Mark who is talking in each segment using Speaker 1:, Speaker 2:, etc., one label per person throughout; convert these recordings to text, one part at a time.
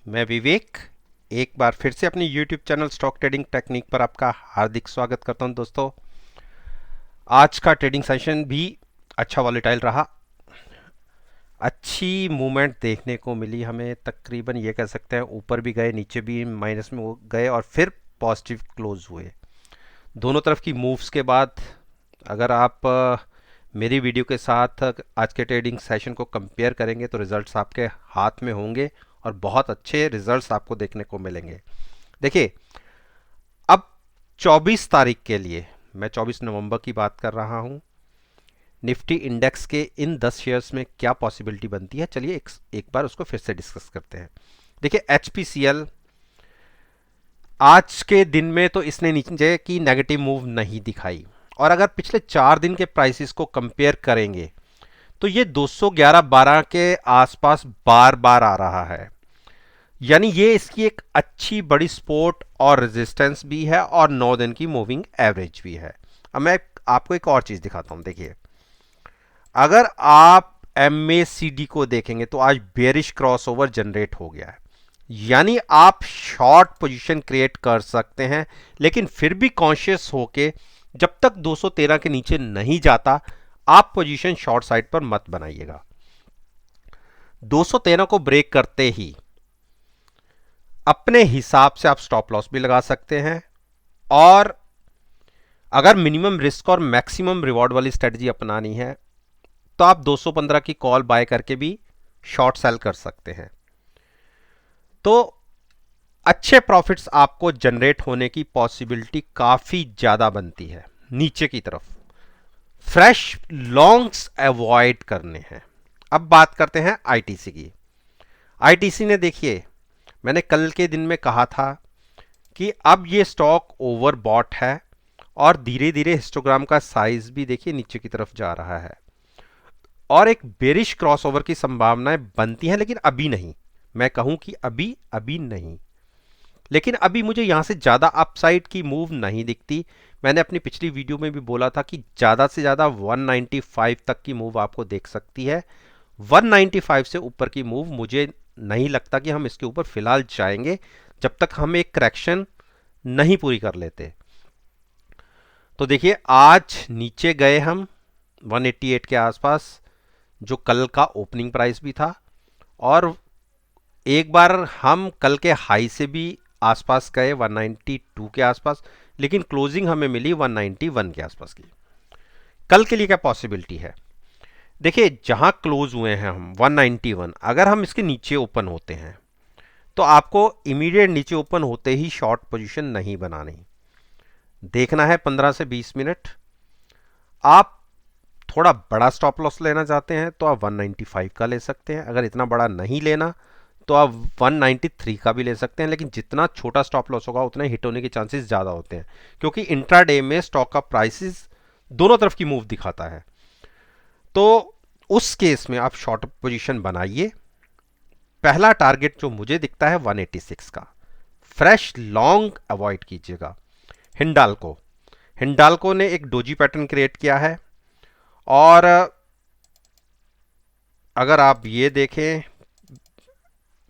Speaker 1: मैं विवेक एक बार फिर से अपनी YouTube channel stock trading technique पर आपका हार्दिक स्वागत करता हूं दोस्तों। आज का ट्रेडिंग सेशन भी अच्छा वॉलेटाइल रहा। अच्छी मूवमेंट देखने को मिली हमें, तकरीबन ये कह सकते हैं ऊपर भी गए नीचे भी माइनस में गए और फिर पॉजिटिव क्लोज हुए। दोनों तरफ की मूव्स के बाद अगर आप मेरी वीडियो के साथ आज के ट्रेडिंग सेशन को कंपेयर करेंगे तो रिजल्ट्स आपके हाथ में होंगे और बहुत अच्छे रिजल्ट्स आपको देखने को मिलेंगे। देखिए, अब 24 तारीख के लिए, मैं 24 नवंबर की बात कर रहा हूं, निफ्टी इंडेक्स के इन 10 शेयर्स में क्या पॉसिबिलिटी बनती है, चलिए एक बार उसको फिर से डिस्कस करते हैं। देखिए, एचपीसीएल आज के दिन में तो इसने नीचे की नेगेटिव मूव नहीं दिखाई, और अगर पिछले 4 दिन के प्राइसेस को कंपेयर करेंगे तो ये 211-12 के आसपास बार बार आ रहा है। यानी ये इसकी एक अच्छी बड़ी सपोर्ट और रेजिस्टेंस भी है और 9 दिन की मूविंग एवरेज भी है। अब मैं आपको एक और चीज दिखाता हूं। देखिए, अगर आप एमएसीडी को देखेंगे तो आज बेरिश क्रॉसओवर जनरेट हो गया है। यानी आप शॉर्ट पोजीशन क्रिएट कर सकते हैं, लेकिन फिर भी कॉन्शियस होके जब तक 213 के नीचे नहीं जाता आप पोजीशन शॉर्ट साइड पर मत बनाइएगा। 213 को ब्रेक करते ही अपने हिसाब से आप स्टॉप लॉस भी लगा सकते हैं, और अगर मिनिमम रिस्क और मैक्सिमम रिवॉर्ड वाली स्ट्रेटजी अपनानी है तो आप 215 की कॉल बाय करके भी शॉर्ट सेल कर सकते हैं। तो अच्छे प्रॉफिट्स आपको जनरेट होने की पॉसिबिलिटी काफी ज्यादा बनती है। नीचे की तरफ फ्रेश लॉन्ग्स अवॉइड करने हैं। अब बात करते हैं आईटीसी की। आईटीसी ने, देखिए, मैंने कल के दिन में कहा था कि अब ये स्टॉक ओवरबॉट है और धीरे धीरे हिस्टोग्राम का साइज भी देखिए नीचे की तरफ जा रहा है और एक बेरिश क्रॉसओवर की संभावनाएं बनती हैं, लेकिन अभी नहीं। मैं कहूं कि अभी नहीं, लेकिन अभी मुझे यहां से ज्यादा अपसाइड की मूव नहीं दिखती। मैंने अपनी पिछली वीडियो में भी बोला था कि ज्यादा से ज्यादा 195 तक की मूव आपको देख सकती है। 195 से ऊपर की मूव मुझे नहीं लगता कि हम इसके ऊपर फिलहाल जाएंगे जब तक हम एक करेक्शन नहीं पूरी कर लेते। तो देखिए, आज नीचे गए हम 188 के आसपास, जो कल का ओपनिंग प्राइस भी था, और एक बार हम कल के हाई से भी आसपास गए 192 के आसपास, लेकिन क्लोजिंग हमें मिली 191 के आसपास की। कल के लिए क्या पॉसिबिलिटी है? देखिए, जहां क्लोज हुए हैं हम 191, अगर हम इसके नीचे ओपन होते हैं तो आपको इमीडिएट नीचे ओपन होते ही शॉर्ट पोजीशन नहीं बनानी, देखना है 15 से 20 मिनट। आप थोड़ा बड़ा स्टॉप लॉस लेना चाहते हैं तो आप 195 का ले सकते हैं। अगर इतना बड़ा नहीं लेना तो आप 193 का भी ले सकते हैं, लेकिन जितना छोटा स्टॉप लॉस होगा उतना हिट होने के चांसेस ज़्यादा होते हैं, क्योंकि इंट्राडे में स्टॉक का प्राइसेस दोनों तरफ की मूव दिखाता है। तो उस केस में आप शॉर्ट पोजीशन बनाइए। पहला टारगेट जो मुझे दिखता है 186 का। फ्रेश लॉन्ग अवॉइड कीजिएगा। हिंडाल्को ने एक डोजी पैटर्न क्रिएट किया है, और अगर आप ये देखें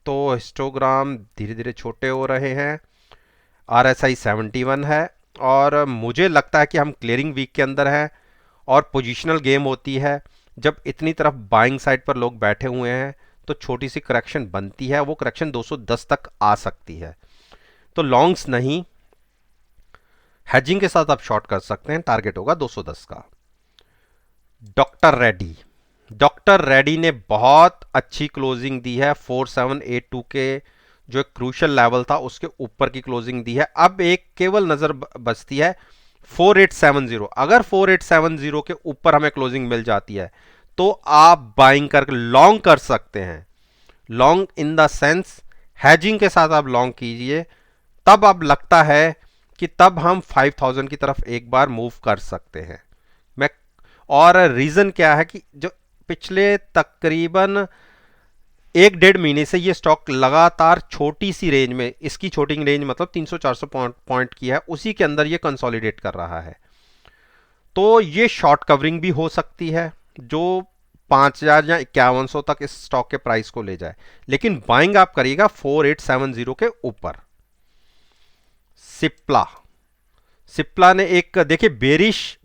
Speaker 1: तो हिस्टोग्राम धीरे धीरे छोटे हो रहे हैं। आरएसआई 71 है, और मुझे लगता है कि हम क्लियरिंग वीक के अंदर हैं, और पोजीशनल गेम होती है। जब इतनी तरफ बाइंग साइड पर लोग बैठे हुए हैं तो छोटी सी करेक्शन बनती है, वो करेक्शन 210 तक आ सकती है। तो लॉन्ग्स नहीं, हेजिंग के साथ आप शॉर्ट कर सकते हैं। टारगेट होगा 210 का। डॉक्टर रेडी ने बहुत अच्छी क्लोजिंग दी है। 4782 के जो क्रूशल लेवल था उसके ऊपर की क्लोजिंग दी है। अब एक केवल नजर बचती है 4870। अगर 4870 के ऊपर हमें क्लोजिंग मिल जाती है तो आप बाइंग कर लॉन्ग कर सकते हैं। Long in the sense hedging के साथ आप लॉन्ग कीजिए, तब अब लगता है कि तब हम 5000 की तरफ एक बार मूव कर सकते हैं। मैं और रीजन क्या है कि जो पिछले तकरीबन 1-1.5 महीने से ये स्टॉक लगातार छोटी सी रेंज में, इसकी छोटी रेंज मतलब 300-400 पॉइंट की है, उसी के अंदर ये कंसोलिडेट कर रहा है। तो ये शॉर्ट कवरिंग भी हो सकती है, जो 5000 या 5100 तक इस स्टॉक के प्राइस को ले जाए, लेकिन बाइंग आप करिएगा 4870 के ऊपर। सिप्ला, सिप्ला ने एक देखिए बेरिश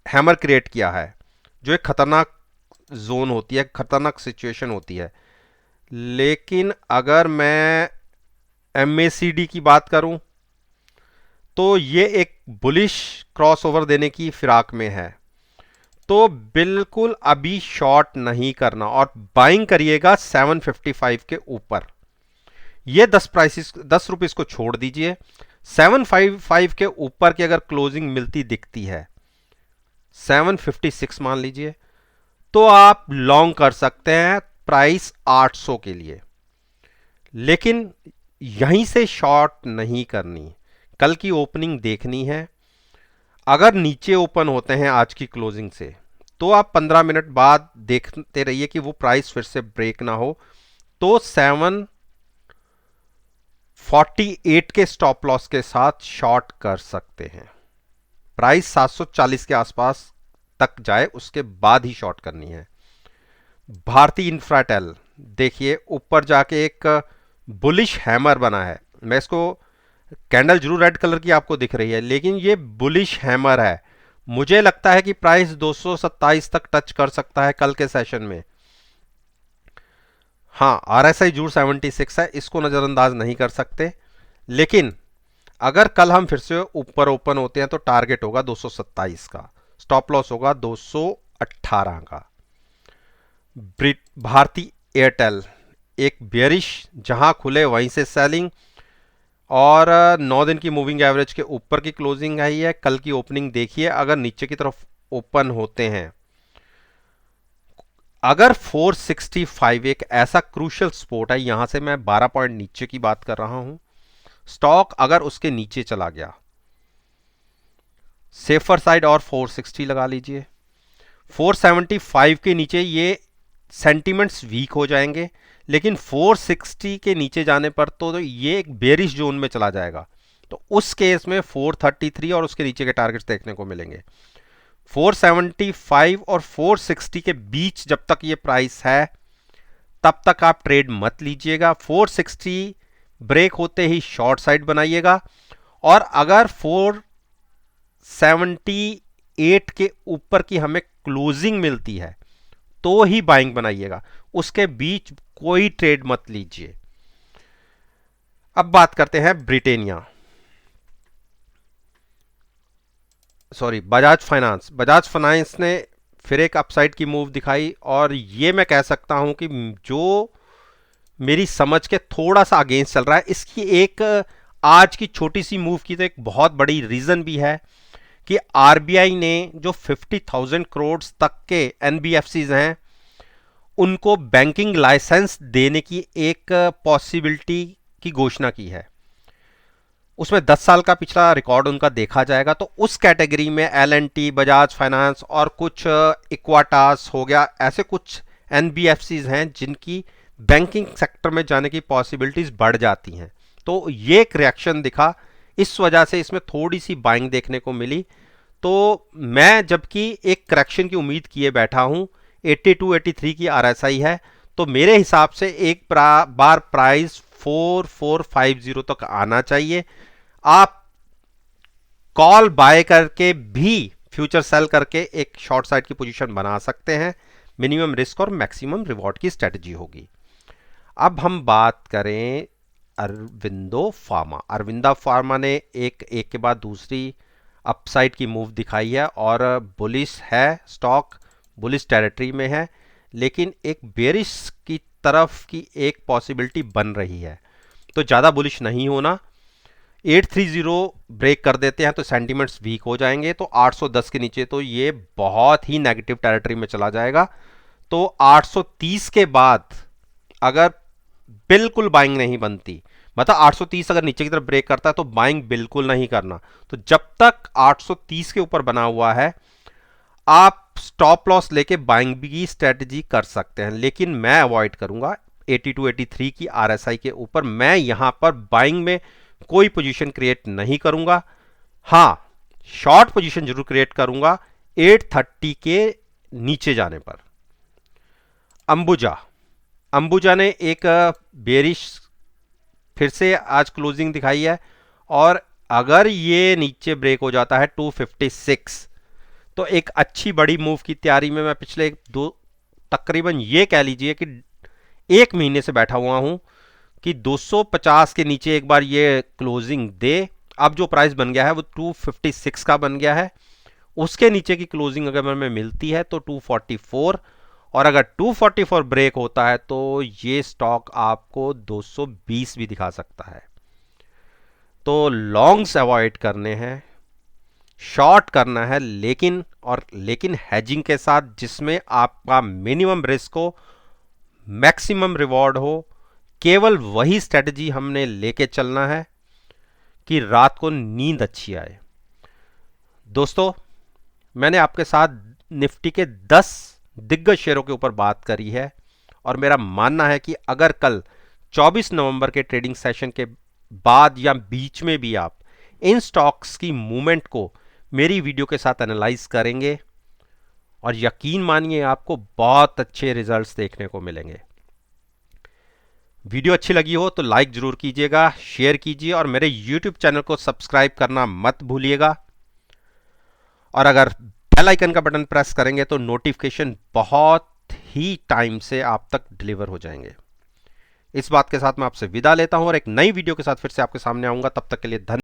Speaker 1: हैमर क्रिएट किया है, जो एक खतरनाक जोन होती है, खतरनाक सिचुएशन होती है। लेकिन अगर मैं MACD की बात करूं तो ये एक बुलिश क्रॉसओवर देने की फिराक में है, तो बिल्कुल अभी शॉर्ट नहीं करना और बाइंग करिएगा 755 के ऊपर। ये 10 रुपीस को छोड़ दीजिए, 755 के ऊपर की अगर क्लोजिंग मिलती दिखती है, 756 मान लीजिए, तो आप लॉन्ग कर सकते हैं प्राइस 800 के लिए, लेकिन यहीं से शॉर्ट नहीं करनी, कल की ओपनिंग देखनी है। अगर नीचे ओपन होते हैं आज की क्लोजिंग से, तो आप 15 मिनट बाद देखते रहिए कि वो प्राइस फिर से ब्रेक ना हो, तो 748 के स्टॉप लॉस के साथ शॉर्ट कर सकते हैं। प्राइस 740 के आसपास तक जाए उसके बाद ही शॉर्ट करनी है। भारती इंफ्राटेल देखिए ऊपर जाके एक बुलिश हैमर बना है, मैं इसको कैंडल जरूर रेड कलर की आपको दिख रही है, लेकिन ये बुलिश हैमर है। मुझे लगता है कि प्राइस 227 तक टच कर सकता है कल के सेशन में। हाँ, RSI जरूर 76 है, इसको नजरअंदाज नहीं कर सकते, लेकिन अगर कल हम फिर से ऊपर ओपन होते हैं तो टारगेट होगा 227 का, स्टॉप लॉस होगा 218 का। भारती एयरटेल एक बेरिश, जहां खुले वहीं से सेलिंग, और 9 दिन की मूविंग एवरेज के ऊपर की क्लोजिंग आई है। कल की ओपनिंग देखिए, अगर नीचे की तरफ ओपन होते हैं, अगर 465 एक ऐसा क्रूशियल स्पॉट है, यहां से मैं 12 पॉइंट नीचे की बात कर रहा हूं, स्टॉक अगर उसके नीचे चला गया, सेफर साइड और 460 लगा लीजिए। 475 के नीचे ये सेंटिमेंट्स वीक हो जाएंगे, लेकिन 460 के नीचे जाने पर तो ये एक बेरिश जोन में चला जाएगा, तो उस केस में 433 और उसके नीचे के टारगेट्स देखने को मिलेंगे। 475 और 460 के बीच जब तक ये प्राइस है तब तक आप ट्रेड मत लीजिएगा। 460 ब्रेक होते ही शॉर्ट साइड बनाइएगा, और अगर 478 के ऊपर की हमें क्लोजिंग मिलती है तो ही बाइंग बनाइएगा, उसके बीच कोई ट्रेड मत लीजिए। अब बात करते हैं Britannia, sorry Bajaj finance. Bajaj finance ने फिर एक अपसाइड की मूव दिखाई, और ये मैं कह सकता हूं कि जो मेरी समझ के थोड़ा सा अगेंस्ट चल रहा है। इसकी एक आज की छोटी सी मूव की तो एक बहुत बड़ी रीजन भी है कि RBI ने जो 50,000 करोड़ तक के NBFCs हैं उनको बैंकिंग लाइसेंस देने की एक पॉसिबिलिटी की घोषणा की है। उसमें 10 साल का पिछला रिकॉर्ड उनका देखा जाएगा, तो उस कैटेगरी में L&T, बजाज फाइनेंस और कुछ इक्वाटास हो गया, ऐसे कुछ NBFCs हैं जिनकी बैंकिंग सेक्टर में जाने की पॉसिबिलिटीज बढ़ जाती हैं। तो ये एक रिएक्शन दिखा, इस वजह से इसमें थोड़ी सी बाइंग देखने को मिली। तो मैं जबकि एक करेक्शन की उम्मीद किए बैठा हूं, 82-83 की RSI है, तो मेरे हिसाब से एक बार प्राइस 4450 तक आना चाहिए। आप कॉल बाय करके भी फ्यूचर सेल करके एक शॉर्ट साइड की पोजीशन बना सकते हैं। मिनिमम रिस्क और मैक्सिमम रिवॉर्ड की स्ट्रेटजी होगी। अब हम बात करें अरविंदो फार्मा। अरविंदा फार्मा ने एक के बाद दूसरी अपसाइड की मूव दिखाई है, और बुलिश है, स्टॉक बुलिश टेरिटरी में है, लेकिन एक बेरिश की तरफ की एक पॉसिबिलिटी बन रही है, तो ज़्यादा बुलिश नहीं होना। 830 ब्रेक कर देते हैं तो सेंटिमेंट्स वीक हो जाएंगे, तो 810 के नीचे तो ये बहुत ही नेगेटिव टेरिटरी में चला जाएगा। तो 830 के बाद अगर बिल्कुल बाइंग नहीं बनती, मतलब 830 अगर नीचे की तरफ ब्रेक करता है तो बाइंग बिल्कुल नहीं करना। तो जब तक 830 के ऊपर बना हुआ है आप स्टॉप लॉस लेके बाइंग की स्ट्रेटजी कर सकते हैं, लेकिन मैं अवॉइड करूंगा 82-83 की RSI के ऊपर। मैं यहां पर बाइंग में कोई पोजीशन क्रिएट नहीं करूंगा। हां, शॉर्ट पोजीशन जरूर क्रिएट करूंगा 830 के नीचे जाने पर। अंबुजा, अंबुजा ने एक बेरिश फिर से आज क्लोजिंग दिखाई है, और अगर ये नीचे ब्रेक हो जाता है 256, तो एक अच्छी बड़ी मूव की तैयारी में मैं पिछले दो, तकरीबन ये कह लीजिए कि एक महीने से बैठा हुआ हूं कि 250 के नीचे एक बार ये क्लोजिंग दे। अब जो प्राइस बन गया है वो 256 का बन गया है, उसके नीचे की क्लोजिंग अगर हमें मिलती है तो 244, और अगर 244 ब्रेक होता है तो ये स्टॉक आपको 220 भी दिखा सकता है। तो लॉन्ग्स अवॉइड करने हैं, शॉर्ट करना है, लेकिन हैजिंग के साथ, जिसमें आपका मिनिमम रिस्क हो, मैक्सिमम रिवॉर्ड हो। केवल वही स्ट्रेटजी हमने लेके चलना है कि रात को नींद अच्छी आए। दोस्तों, मैंने आपके साथ निफ्टी के 10 दिग्गज शेयरों के ऊपर बात करी है, और मेरा मानना है कि अगर कल 24 नवंबर के ट्रेडिंग सेशन के बाद या बीच में भी आप इन स्टॉक्स की मूवमेंट को मेरी वीडियो के साथ एनालाइज करेंगे, और यकीन मानिए आपको बहुत अच्छे रिजल्ट्स देखने को मिलेंगे। वीडियो अच्छी लगी हो तो लाइक जरूर कीजिएगा, शेयर कीजिए, और मेरे YouTube चैनल को सब्सक्राइब करना मत भूलिएगा। और अगर बेल आइकन का बटन प्रेस करेंगे तो नोटिफिकेशन बहुत ही टाइम से आप तक डिलीवर हो जाएंगे। इस बात के साथ मैं आपसे विदा लेता हूं और एक नई वीडियो के साथ फिर से आपके सामने आऊंगा। तब तक के लिए धन्यवाद।